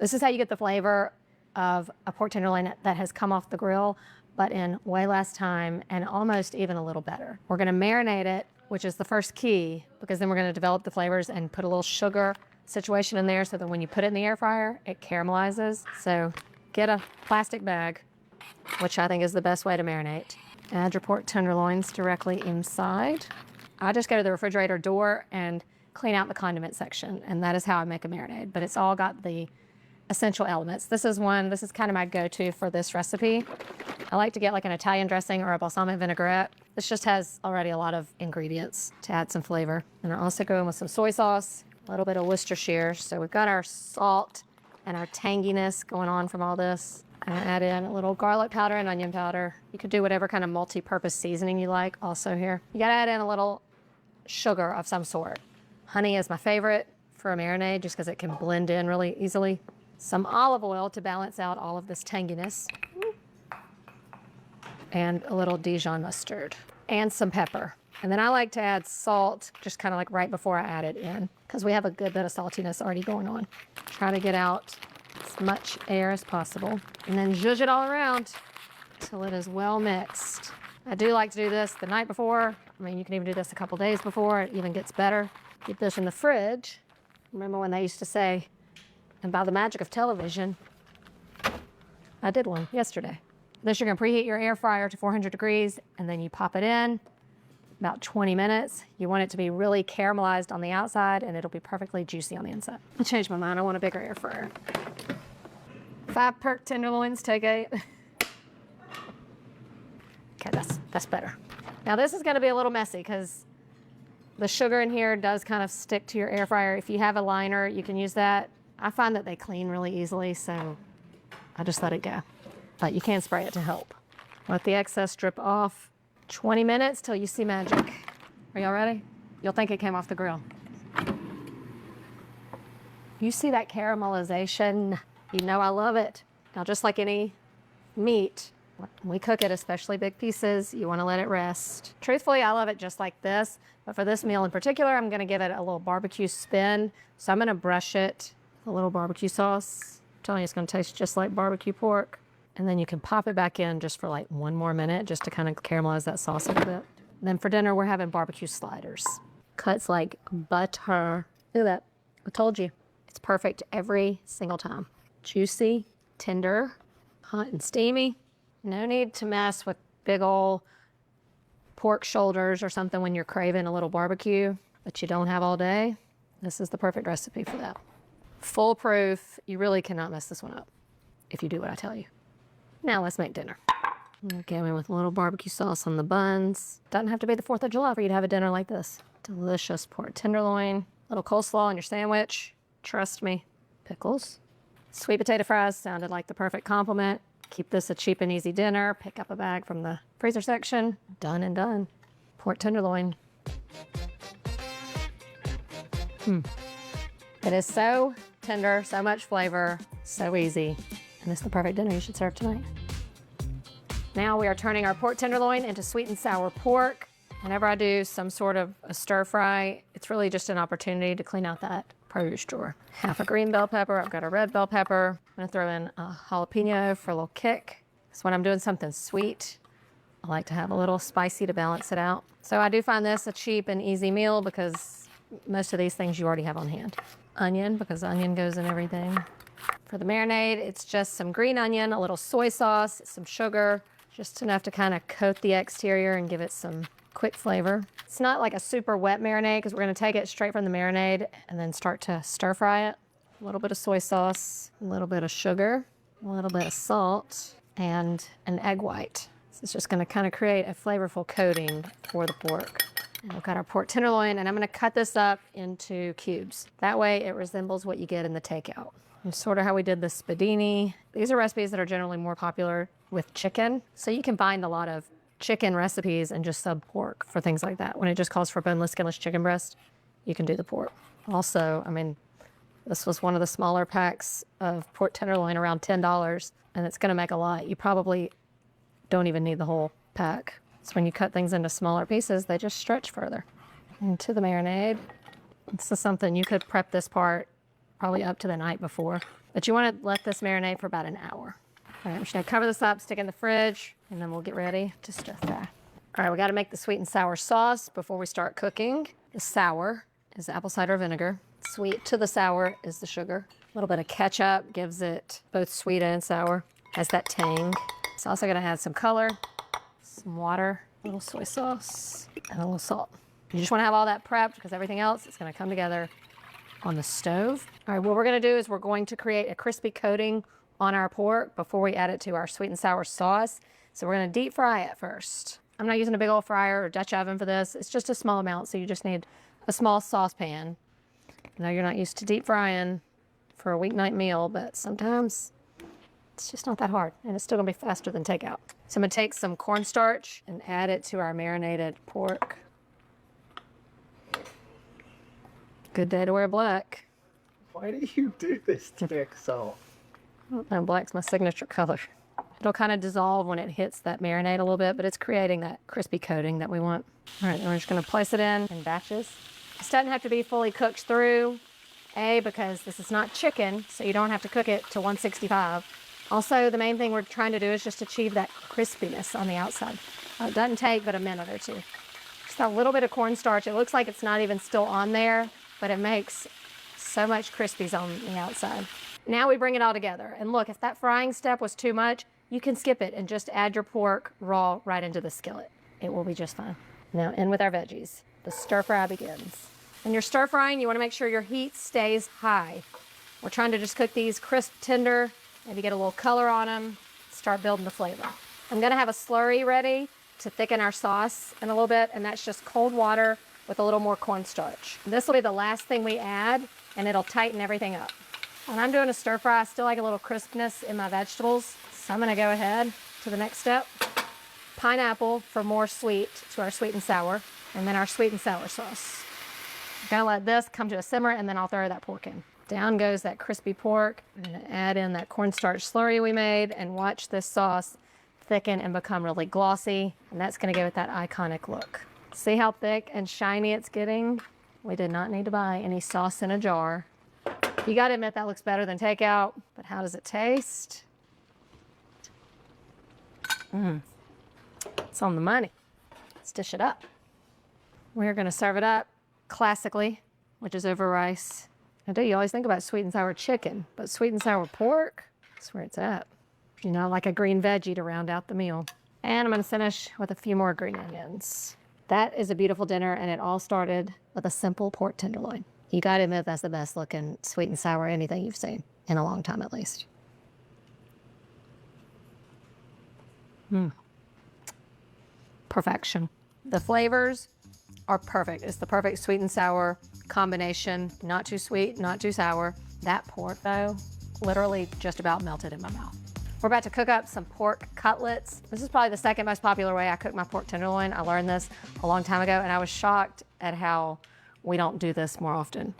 This is how you get the flavor of a pork tenderloin that has come off the grill, but in way less time and almost even a little better. We're gonna marinate it, which is the first key, because then we're gonna develop the flavors and put a little sugar situation in there so that when you put it in the air fryer, it caramelizes. So get a plastic bag, which I think is the best way to marinate. Add your pork tenderloins directly inside. I just go to the refrigerator door and clean out the condiment section, and that is how I make a marinade, but it's all got the essential elements. This is kind of my go-to for this recipe. I like to get like an Italian dressing or a balsamic vinaigrette. This just has already a lot of ingredients to add some flavor. And I also go in with some soy sauce, a little bit of Worcestershire. So we've got our salt and our tanginess going on from all this. I add in a little garlic powder and onion powder. You could do whatever kind of multi-purpose seasoning you like also here. You gotta add in a little sugar of some sort. Honey is my favorite for a marinade just because it can blend in really easily. Some olive oil to balance out all of this tanginess. And a little Dijon mustard. And some pepper. And then I like to add salt just kind of like right before I add it in because we have a good bit of saltiness already going on. Try to get out as much air as possible. And then zhuzh it all around till it is well mixed. I do like to do this the night before. I mean, you can even do this a couple days before. It even gets better. Keep this in the fridge. Remember when they used to say, and by the magic of television, I did one yesterday. This, you're gonna preheat your air fryer to 400 degrees, and then you pop it in about 20 minutes. You want it to be really caramelized on the outside, and it'll be perfectly juicy on the inside. I changed my mind, I want a bigger air fryer. 5 pork tenderloins, take 8. Okay, that's better. Now this is gonna be a little messy because the sugar in here does kind of stick to your air fryer. If you have a liner, you can use that. I find that they clean really easily, so I just let it go. But you can spray it to help. Let the excess drip off. 20 minutes till you see magic. Are y'all ready? You'll think it came off the grill. You see that caramelization? You know I love it. Now, just like any meat, when we cook it, especially big pieces, you want to let it rest. Truthfully, I love it just like this, but for this meal in particular, I'm going to give it a little barbecue spin. So I'm going to brush it with a little barbecue sauce. I'm telling you, it's going to taste just like barbecue pork. And then you can pop it back in just for like 1 more minute, just to kind of caramelize that sauce a little bit. And then for dinner, we're having barbecue sliders. Cuts like butter. Look at that. I told you. It's perfect every single time. Juicy, tender, hot and steamy. No need to mess with big old pork shoulders or something when you're craving a little barbecue, but you don't have all day. This is the perfect recipe for that. Foolproof. You really cannot mess this one up if you do what I tell you. Now let's make dinner. Okay, with a little barbecue sauce on the buns. Doesn't have to be the 4th of July for you to have a dinner like this. Delicious pork tenderloin. Little coleslaw on your sandwich. Trust me. Pickles. Sweet potato fries sounded like the perfect complement. Keep this a cheap and easy dinner. Pick up a bag from the freezer section. Done and done. Pork tenderloin. It is so tender, so much flavor, so easy. And it's the perfect dinner you should serve tonight. Now we are turning our pork tenderloin into sweet and sour pork. Whenever I do some sort of a stir fry, it's really just an opportunity to clean out that produce drawer. Half a green bell pepper, I've got a red bell pepper. I'm gonna throw in a jalapeno for a little kick. So when I'm doing something sweet, I like to have a little spicy to balance it out. So I do find this a cheap and easy meal because most of these things you already have on hand. Onion, because onion goes in everything. For the marinade, it's just some green onion, a little soy sauce, some sugar, just enough to kind of coat the exterior and give it some quick flavor. It's not like a super wet marinade because we're going to take it straight from the marinade and then start to stir fry it. A little bit of soy sauce, a little bit of sugar, a little bit of salt, and an egg white. So it's just going to kind of create a flavorful coating for the pork. And we've got our pork tenderloin, and I'm going to cut this up into cubes. That way it resembles what you get in the takeout. And sort of how we did the spadini. These are recipes that are generally more popular with chicken. So you can find a lot of chicken recipes and just sub pork for things like that. When it just calls for boneless, skinless chicken breast, you can do the pork. Also, I mean, this was one of the smaller packs of pork tenderloin, around $10, and it's gonna make a lot. You probably don't even need the whole pack. So when you cut things into smaller pieces, they just stretch further. Into the marinade. This is something you could prep this part probably up to the night before. But you want to let this marinate for about an hour. All right, I'm just gonna cover this up, stick it in the fridge, and then we'll get ready to stir fry. All right, we gotta make the sweet and sour sauce before we start cooking. The sour is apple cider vinegar. Sweet to the sour is the sugar. A little bit of ketchup gives it both sweet and sour. Has that tang. It's also gonna add some color, some water, a little soy sauce, and a little salt. You just wanna have all that prepped because everything else is gonna come together on the stove. All right, what we're gonna do is we're going to create a crispy coating on our pork before we add it to our sweet and sour sauce. So we're gonna deep fry it first. I'm not using a big old fryer or Dutch oven for this. It's just a small amount, so you just need a small saucepan. I know you're not used to deep frying for a weeknight meal, but sometimes it's just not that hard, and it's still gonna be faster than takeout. So I'm gonna take some cornstarch and add it to our marinated pork. Good day to wear black. Why do you do this thick salt? And black's my signature color. It'll kind of dissolve when it hits that marinade a little bit, but it's creating that crispy coating that we want. All right, then we're just gonna place it in batches. This doesn't have to be fully cooked through, because this is not chicken, so you don't have to cook it to 165. Also, the main thing we're trying to do is just achieve that crispiness on the outside. It doesn't take but a minute or two. Just a little bit of cornstarch. It looks like it's not even still on there, but it makes so much crispies on the outside. Now we bring it all together. And look, if that frying step was too much, you can skip it and just add your pork raw right into the skillet. It will be just fine. Now in with our veggies. The stir fry begins. When you're stir frying, you want to make sure your heat stays high. We're trying to just cook these crisp, tender, maybe get a little color on them, start building the flavor. I'm gonna have a slurry ready to thicken our sauce in a little bit, and that's just cold water with a little more cornstarch. This will be the last thing we add, and it'll tighten everything up. When I'm doing a stir fry, I still like a little crispness in my vegetables, so I'm gonna go ahead to the next step. Pineapple for more sweet to our sweet and sour, and then our sweet and sour sauce. I'm gonna let this come to a simmer, and then I'll throw that pork in. Down goes that crispy pork. I'm gonna add in that cornstarch slurry we made, and watch this sauce thicken and become really glossy, and that's gonna give it that iconic look. See how thick and shiny it's getting? We did not need to buy any sauce in a jar. You gotta admit that looks better than takeout, but how does it taste? It's on the money. Let's dish it up. We're gonna serve it up classically, which is over rice. I do, you always think about sweet and sour chicken, but sweet and sour pork, that's where it's at. You know, like a green veggie to round out the meal. And I'm gonna finish with a few more green onions. That is a beautiful dinner, and it all started with a simple pork tenderloin. You gotta admit that's the best looking sweet and sour anything you've seen, in a long time at least. Perfection. The flavors are perfect. It's the perfect sweet and sour combination. Not too sweet, not too sour. That pork though, literally just about melted in my mouth. We're about to cook up some pork cutlets. This is probably the second most popular way I cook my pork tenderloin. I learned this a long time ago, and I was shocked at how we don't do this more often.